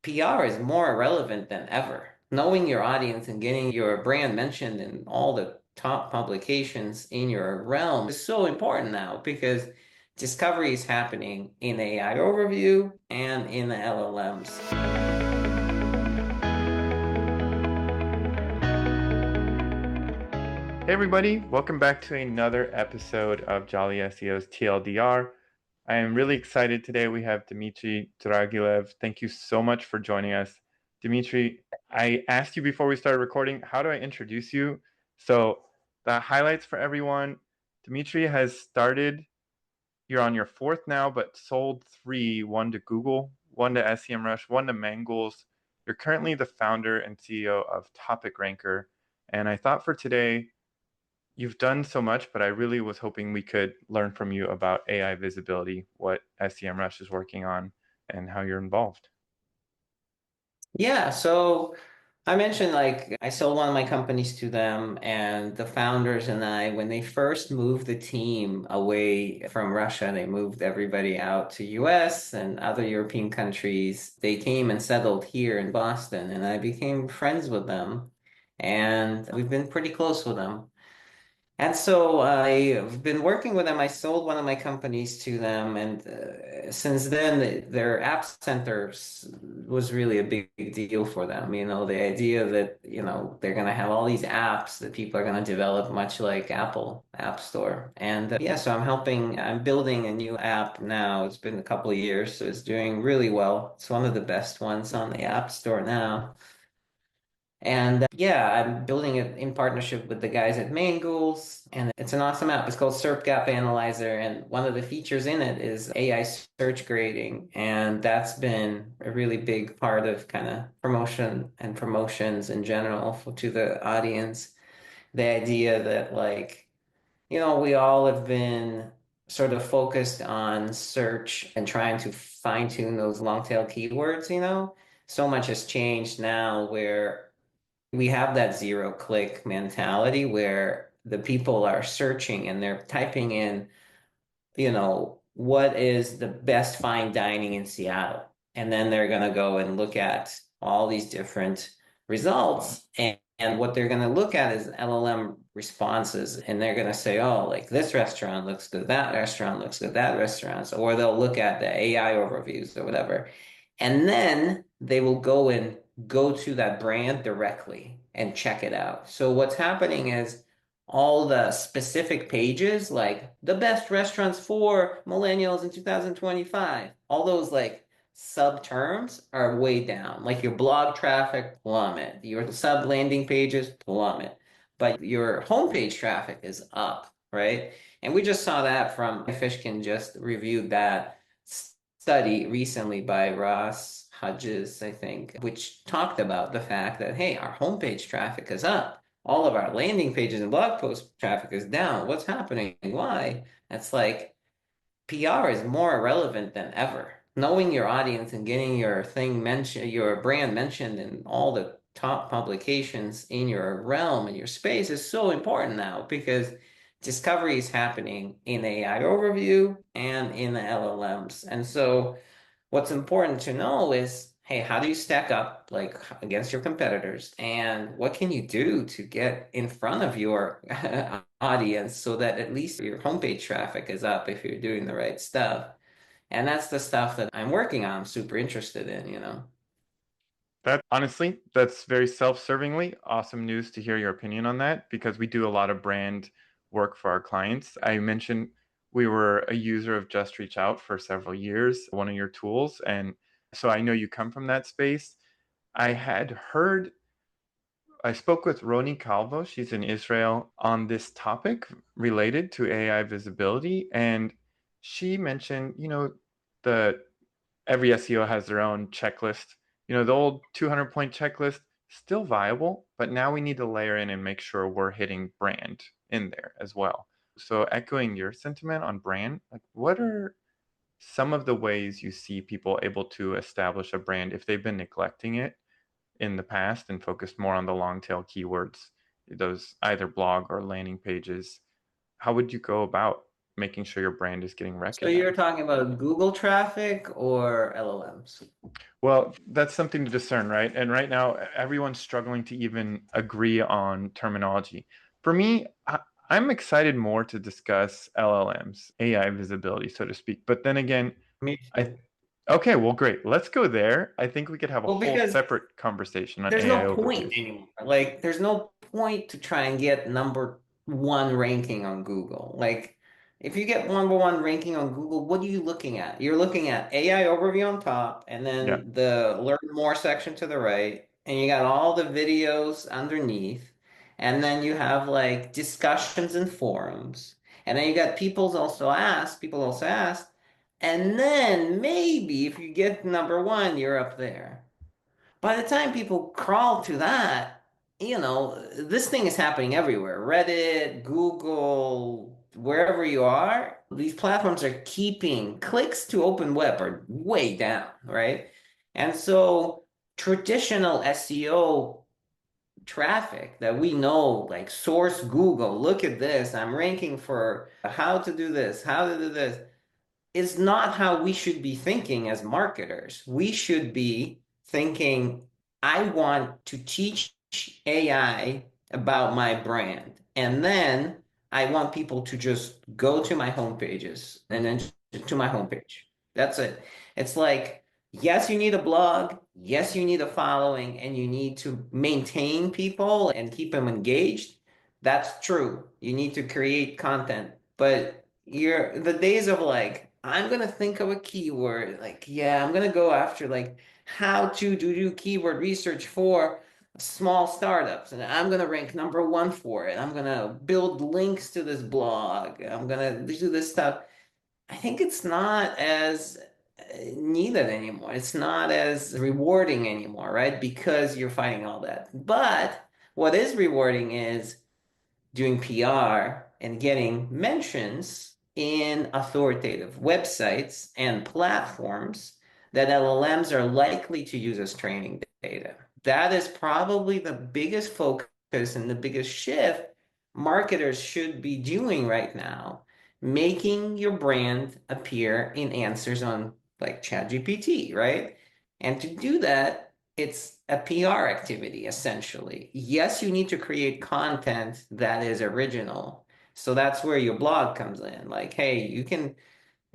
PR is more relevant than ever. Knowing your audience and getting your brand mentioned in all the top publications in your realm is so important now because discovery is happening in AI overview and in the LLMs. Hey everybody, welcome back to another episode of Jolly SEO's TLDR. I am really excited today. We have Dmitry Dragilev. Thank you so much for joining us. Dmitry, I asked you before we started recording, how do I introduce you? So the highlights for everyone, Dmitry has started, you're on your fourth now, but sold three, one to Google, one to SEMRush, one to Mangools. You're currently the founder and CEO of TopicRanker. And I thought for today, you've done so much, but I really was hoping we could learn from you about AI visibility, what SEMrush is working on, and how you're involved. Yeah, so I mentioned like I sold one of my companies to them, and the founders and I, when they first moved the team away from Russia, they moved everybody out to US and other European countries. They came and settled here in Boston, and I became friends with them, and we've been pretty close with them. And so I've been working with them. I sold one of my companies to them, and since then, their app centers was really a big deal for them. You know, the idea that, they're going to have all these apps that people are going to develop, much like Apple App Store. And yeah, so I'm building a new app now. It's been a couple of years, so it's doing really well. It's one of the best ones on the App Store now. And yeah, I'm building it in partnership with the guys at Mangools, and it's an awesome app. It's called SERP Gap Analyzer, and one of the features in it is AI search grading, and that's been a really big part of kind of promotion and promotions in general to the audience. The idea that we all have been sort of focused on search and trying to fine tune those long tail keywords, So much has changed now where we have that zero click mentality where the people are searching and they're typing in, what is the best fine dining in Seattle? And then they're going to go and look at all these different results. And what they're going to look at is LLM responses. And they're going to say, oh, like this restaurant looks good, that restaurant looks good, that restaurant. Or they'll look at the AI overviews or whatever. And then they will go to that brand directly and check it out. So what's happening is all the specific pages, like the best restaurants for millennials in 2025, all those like sub terms are way down. Like your blog traffic plummet, your sub landing pages plummet, but your homepage traffic is up, right? And we just saw that from Fishkin just reviewed that study recently by Ross Hodges, I think, which talked about the fact that, hey, our homepage traffic is up. All of our landing pages and blog post traffic is down. What's happening? Why? It's like PR is more relevant than ever. Knowing your audience and getting your thing mentioned, your brand mentioned in all the top publications in your realm and your space is so important now because discovery is happening in AI overview and in the LLMs. And so what's important to know is, hey, how do you stack up like against your competitors? And what can you do to get in front of your audience so that at least your homepage traffic is up if you're doing the right stuff? And that's the stuff that I'm working on, I'm super interested in. That honestly, that's very self-servingly awesome news to hear your opinion on that because we do a lot of brand work for our clients. I mentioned we were a user of Just Reach Out for several years, one of your tools, and so I know you come from that space. I had heard I spoke with Roni Calvo, she's in Israel, on this topic related to AI visibility. And she mentioned, the every SEO has their own checklist. The old 200 point checklist, still viable, but now we need to layer in and make sure we're hitting brand in there as well. So echoing your sentiment on brand, like what are some of the ways you see people able to establish a brand if they've been neglecting it in the past and focused more on the long tail keywords, those either blog or landing pages? How would you go about making sure your brand is getting So you're recognized. talking about Google traffic or LLMs? Well, that's something to discern, right? And right now, everyone's struggling to even agree on terminology. For me, I'm excited more to discuss LLMs, AI visibility, so to speak. But then again, Me I too. okay, well, great. Let's go there. I think we could have a Well, whole because separate conversation on there's AI no point overviews. anymore. Like, there's no point to try and get number one ranking on Google. Like, if you get number one ranking on Google, what are you looking at? You're looking at AI overview on top, and Yeah. then the learn more section to the right, and you got all the videos underneath, and then you have like discussions and forums, and then you got people also ask, and then maybe if you get number one, you're up there. By the time people crawl to that, this thing is happening everywhere. Reddit, Google, wherever you are, these platforms are keeping clicks to open web are way down, right? And so traditional SEO traffic that we know, like source Google, look at this, I'm ranking for how to do this, how to do this, is not how we should be thinking as marketers. We should be thinking, I want to teach AI about my brand. And then I want people to just go to my home pages and then to my homepage. That's it. It's like, yes, you need a blog. Yes, you need a following and you need to maintain people and keep them engaged. That's true. You need to create content, but you're the days of like, I'm gonna think of a keyword, like, yeah, I'm gonna go after like how to do keyword research for small startups, and I'm gonna rank number one for it. I'm gonna build links to this blog. I'm gonna do this stuff. I think it's not as needed anymore. It's not as rewarding anymore, right? Because you're fighting all that. But what is rewarding is doing PR and getting mentions in authoritative websites and platforms that LLMs are likely to use as training data. That is probably the biggest focus and the biggest shift marketers should be doing right now, making your brand appear in answers on like ChatGPT, right? And to do that, it's a PR activity essentially. Yes, you need to create content that is original. So that's where your blog comes in. Like, hey, you can,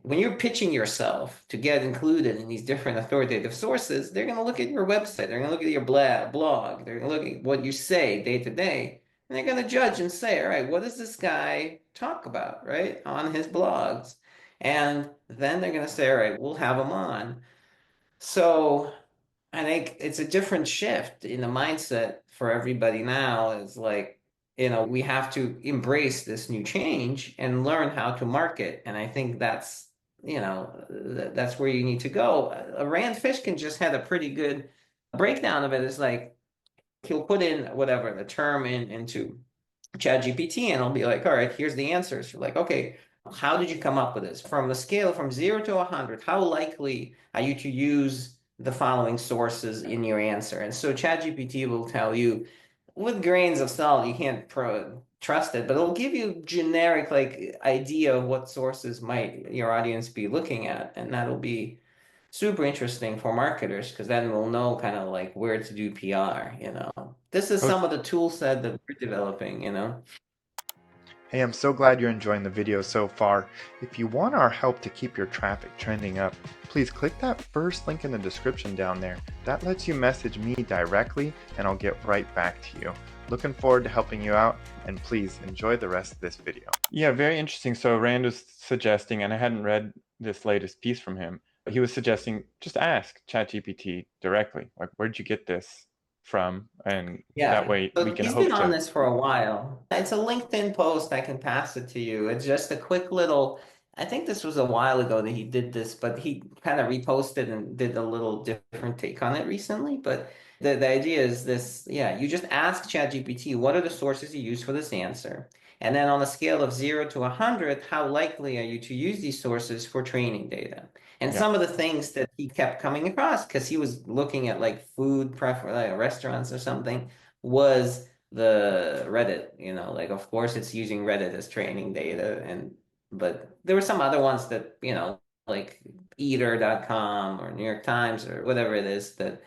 when you're pitching yourself to get included in these different authoritative sources, they're going to look at your website, they're going to look at your blog, they're going to look at what you say day to day, and they're going to judge and say, all right, what does this guy talk about, right, on his blogs? And then they're going to say, all right, we'll have him on. So I think it's a different shift in the mindset for everybody now. Is like, we have to embrace this new change and learn how to market. And I think that's where you need to go. Rand Fishkin just had a pretty good breakdown of it. It's like he'll put in whatever the term into ChatGPT and I'll be like, all right, here's the answers. You're like, okay, how did you come up with this? From the scale from 0 to 100, how likely are you to use the following sources in your answer? And so ChatGPT will tell you with grains of salt, you can't trust it, but it'll give you generic like idea of what sources might your audience be looking at. And that'll be super interesting for marketers because then we'll know kind of like where to do PR. This is I was some of the tool set that we're developing. Hey, I'm so glad you're enjoying the video so far. If you want our help to keep your traffic trending up, please click that first link in the description down there. That lets you message me directly and I'll get right back to you. Looking forward to helping you out, and please enjoy the rest of this video. Yeah, very interesting. So Rand was suggesting, and I hadn't read this latest piece from him, but he was suggesting just ask ChatGPT directly. Like, where'd you get this from? And that Yeah. way we So can he's been hope on to. this for a while. It's a LinkedIn post. I can pass it to you. It's just a quick little, I think this was a while ago that he did this, but he kind of reposted and did a little different take on it recently. But the idea is this, yeah, you just ask ChatGPT, what are the sources you use for this answer? And then on a scale of 0 to 100, how likely are you to use these sources for training data? And Yeah. some of the things that he kept coming across, because he was looking at like food prefer like restaurants or something, was the Reddit, like of course it's using Reddit as training data. And but there were some other ones that, like eater.com or New York Times or whatever it is that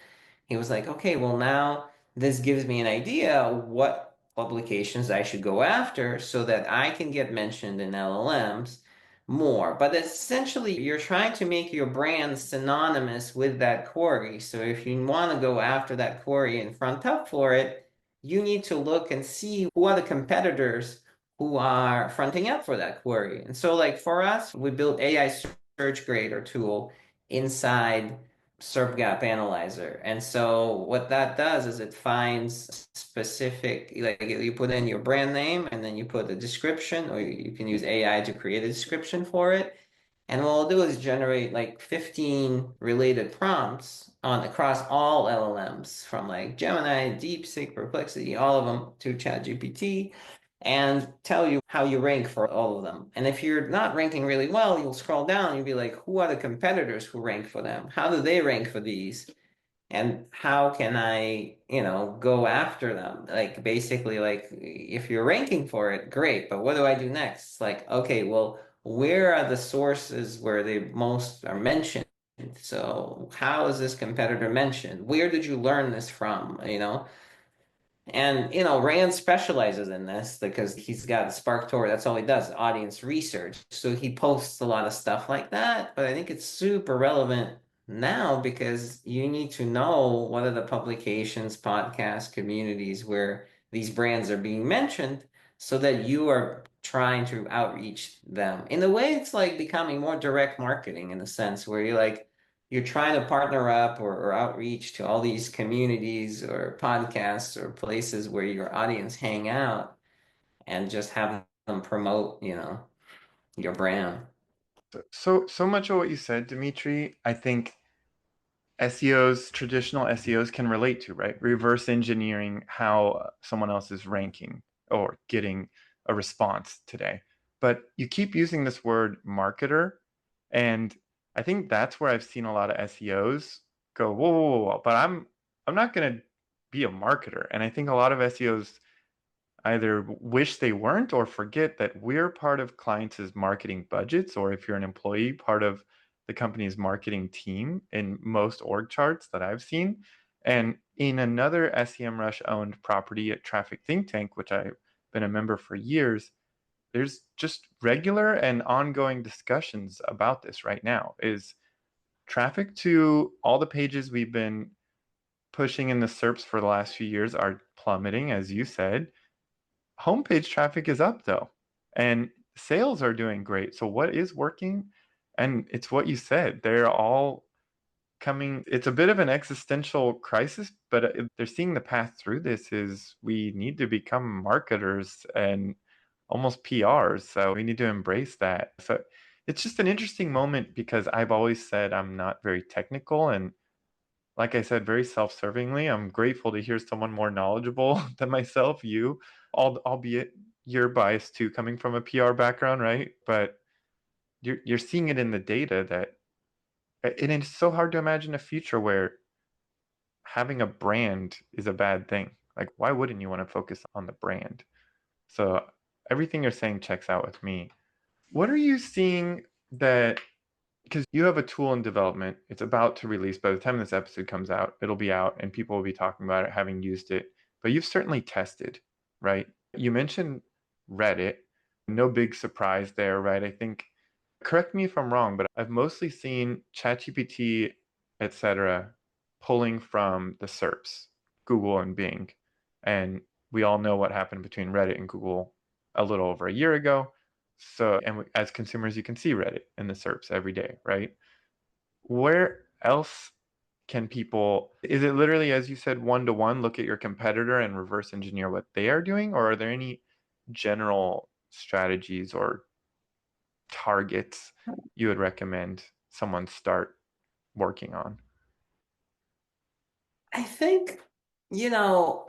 he was like, okay, well, now this gives me an idea what publications I should go after so that I can get mentioned in LLMs more. But essentially, you're trying to make your brand synonymous with that query. So if you want to go after that query and front up for it, you need to look and see who are the competitors who are fronting up for that query. And so, like for us, we built AI search grader tool inside SERP gap analyzer. And so what that does is it finds specific, like you put in your brand name and then you put a description, or you can use AI to create a description for it. And what we'll do is generate like 15 related prompts on across all LLMs from like Gemini, DeepSeek, Perplexity, all of them to ChatGPT, and tell you how you rank for all of them. And if you're not ranking really well, you'll scroll down and you'll be like, who are the competitors who rank for them? How do they rank for these? And how can I, go after them? Like basically, like if you're ranking for it, great, but what do I do next? It's like, okay, well, where are the sources where they most are mentioned? So how is this competitor mentioned? Where did you learn this from? And Rand specializes in this because he's got Spark Tour. That's all he does, audience research. So he posts a lot of stuff like that. But I think it's super relevant now because you need to know what are the publications, podcasts, communities where these brands are being mentioned so that you are trying to outreach them. In a way, it's like becoming more direct marketing in a sense where you're trying to partner up or outreach to all these communities or podcasts or places where your audience hang out and just have them promote, your brand. So much of what you said, Dimitri, I think SEOs, traditional SEOs can relate to, right? Reverse engineering how someone else is ranking or getting a response today. But you keep using this word marketer, and I think that's where I've seen a lot of SEOs go, whoa, whoa, whoa, whoa. But I'm not going to be a marketer. And I think a lot of SEOs either wish they weren't or forget that we're part of clients' marketing budgets, or if you're an employee, part of the company's marketing team in most org charts that I've seen. And in another SEMrush owned property at Traffic Think Tank, which I've been a member for years, there's just regular and ongoing discussions about this right now. Is traffic to all the pages we've been pushing in the SERPs for the last few years are plummeting, as you said. Homepage traffic is up though, and sales are doing great. So what is working? And it's what you said. They're all coming. It's a bit of an existential crisis, but they're seeing the path through this is we need to become marketers and almost PRs. So we need to embrace that. So it's just an interesting moment because I've always said I'm not very technical, and like I said, very self-servingly, I'm grateful to hear someone more knowledgeable than myself, you, albeit you're biased too, coming from a PR background, right? But you're seeing it in the data that, and it's so hard to imagine a future where having a brand is a bad thing. Like, why wouldn't you want to focus on the brand? So everything you're saying checks out with me. What are you seeing that because you have a tool in development, it's about to release. By the time this episode comes out, it'll be out and people will be talking about it, having used it. But you've certainly tested, right? You mentioned Reddit. No big surprise there, right? I think, correct me if I'm wrong, but I've mostly seen ChatGPT, etc., pulling from the SERPs, Google and Bing. And we all know what happened between Reddit and Google a little over a year ago. So, and as consumers, you can see Reddit in the SERPs every day, right? Where else can people, is it literally, as you said, one to one, look at your competitor and reverse engineer what they are doing? Or are there any general strategies or targets you would recommend someone start working on? I think, you know,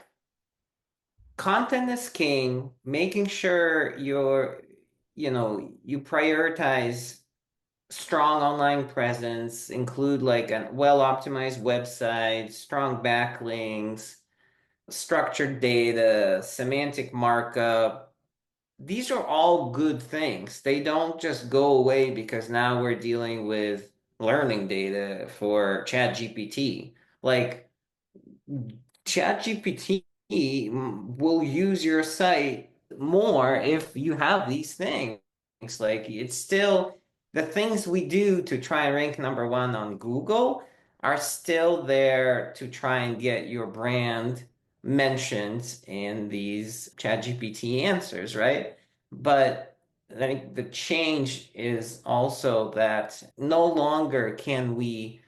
content is king, making sure you prioritize strong online presence, include like a well-optimized website, strong backlinks, structured data, semantic markup, these are all good things. They don't just go away because now we're dealing with learning data for ChatGPT. Like ChatGPT will use your site more if you have these things. Like it's still the things we do to try and rank number one on Google are still there to try and get your brand mentioned in these ChatGPT answers, right? But I think the change is also that no longer can we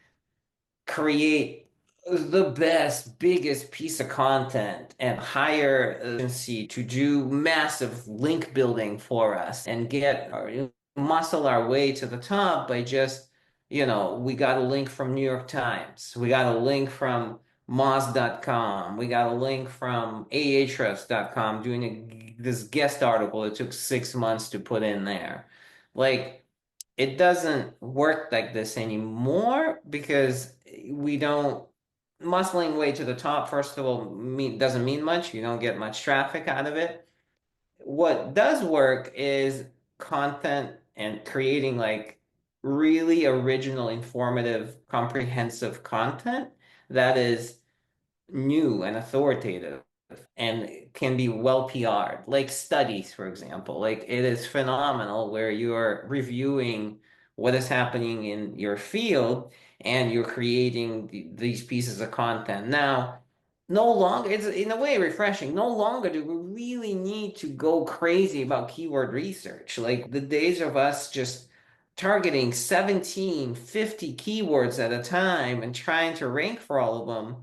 create the best, biggest piece of content and hire an agency to do massive link building for us and get our muscle our way to the top by just, we got a link from New York Times, we got a link from Moz.com, we got a link from Ahrefs.com doing this guest article it took 6 months to put in there. Like, it doesn't work like this anymore because we don't muscling way to the top, first of all, doesn't mean much. You don't get much traffic out of it. What does work is content and creating like really original, informative, comprehensive content that is new and authoritative and can be well PR'd, like studies, for example. Like it is phenomenal where you're reviewing what is happening in your field and you're creating these pieces of content. Now, no longer, it's in a way refreshing. No longer do we really need to go crazy about keyword research. Like the days of us just targeting 17, 50 keywords at a time and trying to rank for all of them.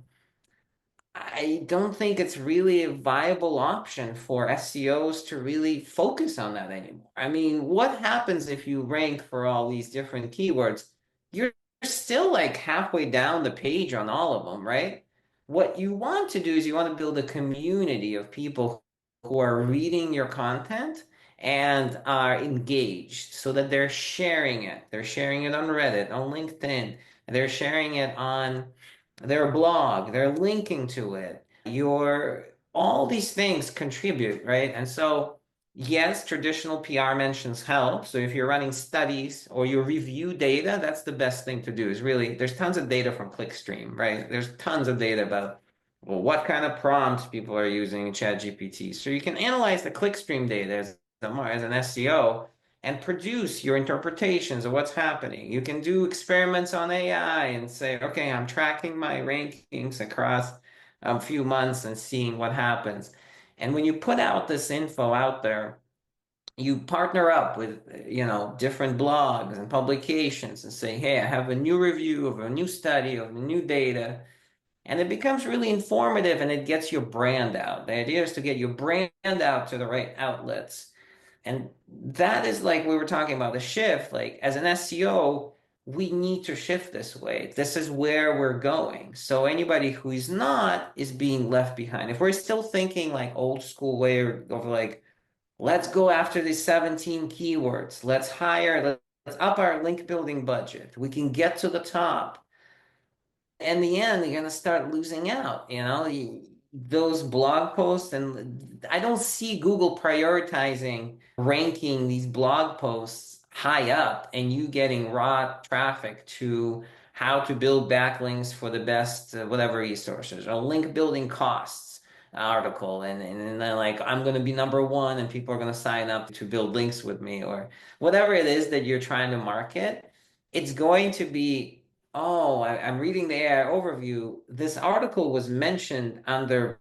I don't think it's really a viable option for SEOs to really focus on that anymore. I mean, what happens if you rank for all these different keywords? You're still like halfway down the page on all of them, right? What you want to do is you want to build a community of people who are reading your content and are engaged so that they're sharing it. They're sharing it on Reddit, on LinkedIn, they're sharing it on their blog, they're linking to it. Your all these things contribute, right? And so, yes, traditional PR mentions help. So if you're running studies or you review data, that's the best thing to do. Is really there's tons of data from Clickstream, right? There's tons of data about well, what kind of prompts people are using in ChatGPT. So you can analyze the Clickstream data as an SEO and produce your interpretations of what's happening. You can do experiments on AI and say, okay, I'm tracking my rankings across a few months and seeing what happens. And when you put out this info out there, you partner up with, different blogs and publications and say, hey, I have a new review of a new study of the new data. And it becomes really informative and it gets your brand out. The idea is to get your brand out to the right outlets. And that is like we were talking about the shift. Like as an SEO, we need to shift this way. This is where we're going. So anybody who is not is being left behind. If we're still thinking like old school way of like, let's go after these 17 keywords, let's up our link building budget. We can get to the top in the end, you're gonna start losing out. Those blog posts, and I don't see Google prioritizing ranking these blog posts high up and you getting raw traffic to how to build backlinks for the best whatever resources or link building costs article and then like I'm going to be number one and people are going to sign up to build links with me or whatever it is that you're trying to market. It's going to be, oh, I'm reading the AI overview. This article was mentioned under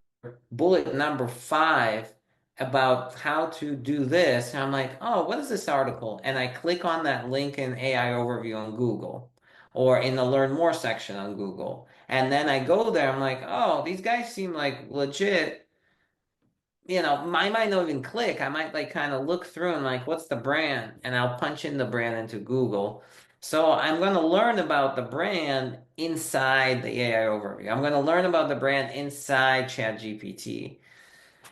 bullet number 5 about how to do this. And I'm like, oh, what is this article? And I click on that link in AI overview on Google or in the learn more section on Google. And then I go there, I'm like, oh, these guys seem like legit. I might not even click. I might like kind of look through and like, what's the brand? And I'll punch in the brand into Google. So I'm going to learn about the brand inside the AI overview. I'm going to learn about the brand inside ChatGPT.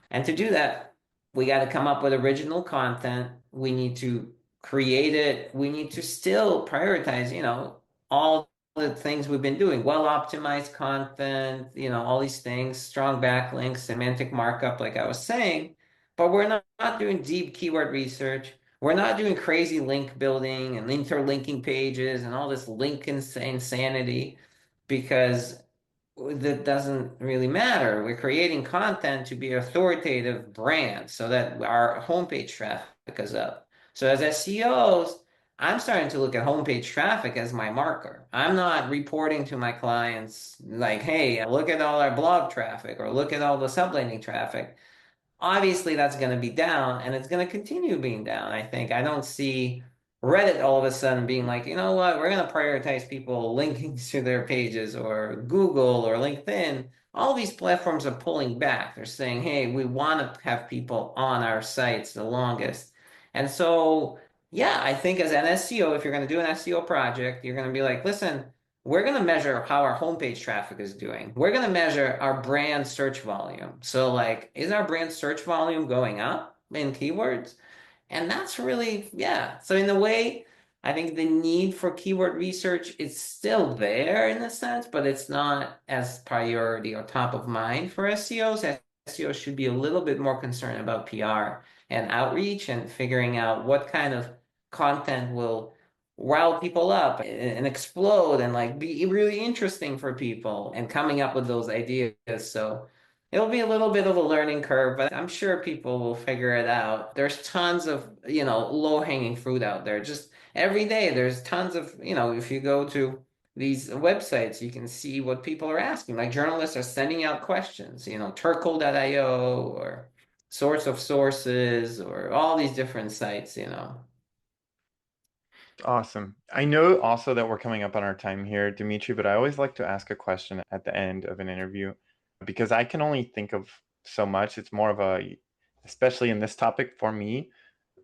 And to do that, we got to come up with original content. We need to create it. We need to still prioritize, all the things we've been doing, well optimized content, all these things, strong backlinks, semantic markup, like I was saying. but we're not doing deep keyword research. We're not doing crazy link building and interlinking pages and all this link insanity because that doesn't really matter. We're creating content to be authoritative brand so that our homepage traffic is up. So as SEOs, I'm starting to look at homepage traffic as my marker. I'm not reporting to my clients like, hey, look at all our blog traffic or look at all the sublinking traffic. Obviously that's going to be down and it's going to continue being down. I think I don't see Reddit all of a sudden being like, you know what, we're going to prioritize people linking to their pages or Google or LinkedIn. All these platforms are pulling back. They're saying, hey, we want to have people on our sites the longest. And so, yeah, I think as an SEO, if you're going to do an SEO project, you're going to be like, listen, we're going to measure how our homepage traffic is doing. We're going to measure our brand search volume. So, like, is our brand search volume going up in keywords? And that's really, yeah. So, in a way, I think the need for keyword research is still there in a sense, but it's not as priority or top of mind for SEOs. SEOs should be a little bit more concerned about PR and outreach and figuring out what kind of content will rile people up and explode and like be really interesting for people and coming up with those ideas. So it'll be a little bit of a learning curve, but I'm sure people will figure it out. There's tons of, low-hanging fruit out there. Just every day, there's tons of, if you go to these websites, you can see what people are asking. Like journalists are sending out questions, Turkle.io or Source of Sources or all these different sites. Awesome. I know also that we're coming up on our time here, Dimitri, but I always like to ask a question at the end of an interview because I can only think of so much. It's more of a, especially in this topic for me,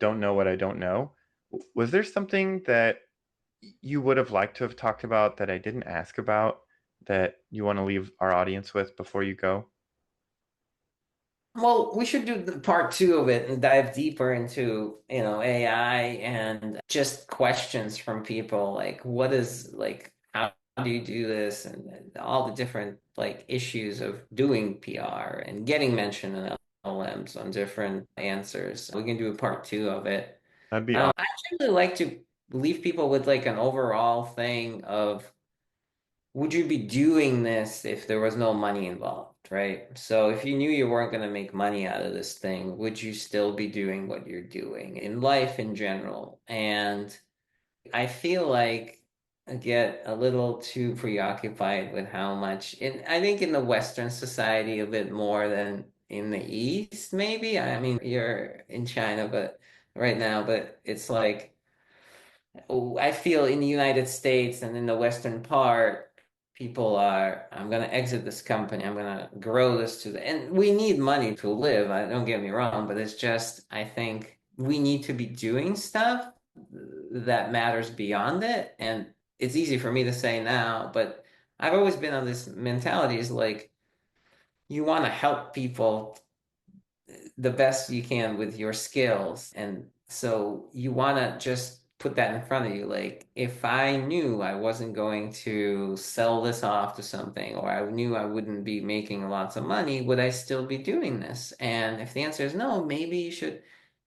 don't know what I don't know. Was there something that you would have liked to have talked about that I didn't ask about that you want to leave our audience with before you go? Well, we should do the part two of it and dive deeper into, AI and just questions from people like what is like how do you do this and all the different like issues of doing PR and getting mentioned in LLMs on different answers. We can do a part two of it. That'd be awesome. I actually like to leave people with like an overall thing of would you be doing this if there was no money involved, right? So if you knew you weren't going to make money out of this thing, would you still be doing what you're doing in life in general? And I feel like I get a little too preoccupied with how much, and I think in the Western society a bit more than in the East, maybe. I mean, you're in China, but right now, but it's like, I feel in the United States and in the Western part, people are, I'm going to exit this company. I'm going to grow this and we need money to live. I don't get me wrong, but it's just, I think we need to be doing stuff that matters beyond it. And it's easy for me to say now, but I've always been on this mentality is like, you want to help people the best you can with your skills. And so you want to just put that in front of you. Like, if I knew I wasn't going to sell this off to something, or I knew I wouldn't be making lots of money, would I still be doing this? And if the answer is no, maybe you should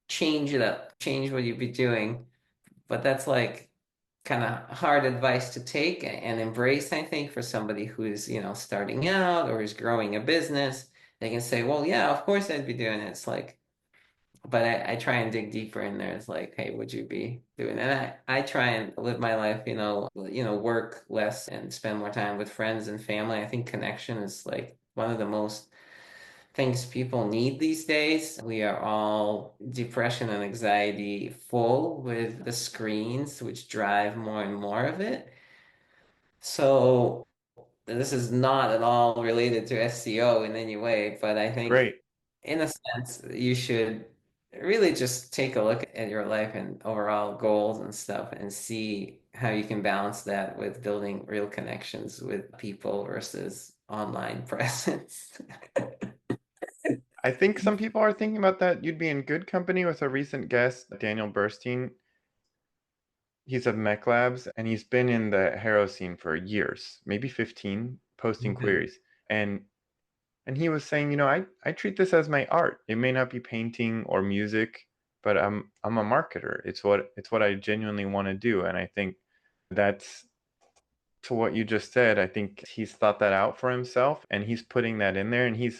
change it up, change what you'd be doing. But that's like kind of hard advice to take and embrace, I think, for somebody who's, starting out or is growing a business. They can say, well, yeah, of course I'd be doing it. It's like, but I try and dig deeper in there. It's like, hey, would you be doing that? I try and live my life, work less and spend more time with friends and family. I think connection is like one of the most things people need these days. We are all depression and anxiety full with the screens, which drive more and more of it. So this is not at all related to SEO in any way, but I think Great. in a sense you should really just take a look at your life and overall goals and stuff and see how you can balance that with building real connections with people versus online presence. I think some people are thinking about that. You'd be in good company with a recent guest, Daniel Burstein. He's of Mech Labs and he's been in the Hero scene for years, maybe 15, posting Okay. queries. And And he was saying, I treat this as my art. It may not be painting or music, but I'm a marketer. It's what I genuinely want to do. And I think that's to what you just said. I think he's thought that out for himself and he's putting that in there. And he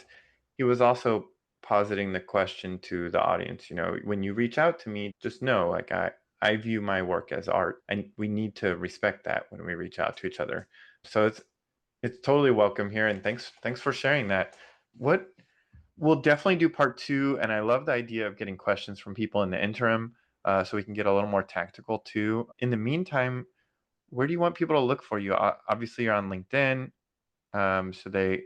was also positing the question to the audience, when you reach out to me, just know like I view my work as art and we need to respect that when we reach out to each other. So it's totally welcome here, and thanks for sharing that. What We'll definitely do part two, and I love the idea of getting questions from people in the interim, so we can get a little more tactical too. In the meantime, where do you want people to look for you? Obviously, you're on LinkedIn, so they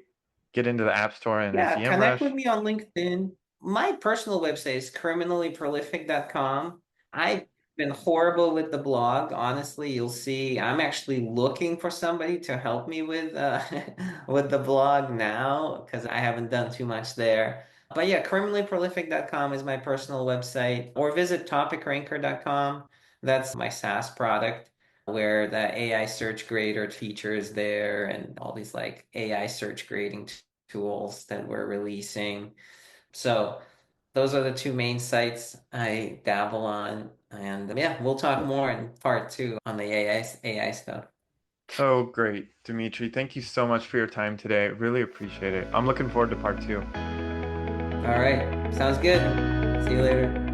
get into the App Store and Yeah, connect SEMrush. with me on LinkedIn. My personal website is criminallyprolific.com. I've been horrible with the blog. Honestly, you'll see I'm actually looking for somebody to help me with with the blog now because I haven't done too much there. But yeah, criminallyprolific.com is my personal website, or visit topicranker.com. That's my SaaS product where the AI search grader feature is there and all these like AI search grading tools that we're releasing. So those are the two main sites I dabble on. And yeah, we'll talk more in part two on the AI stuff. Oh, great, Dimitri. Thank you so much for your time today. Really appreciate it. I'm looking forward to part two. All right. Sounds good. See you later.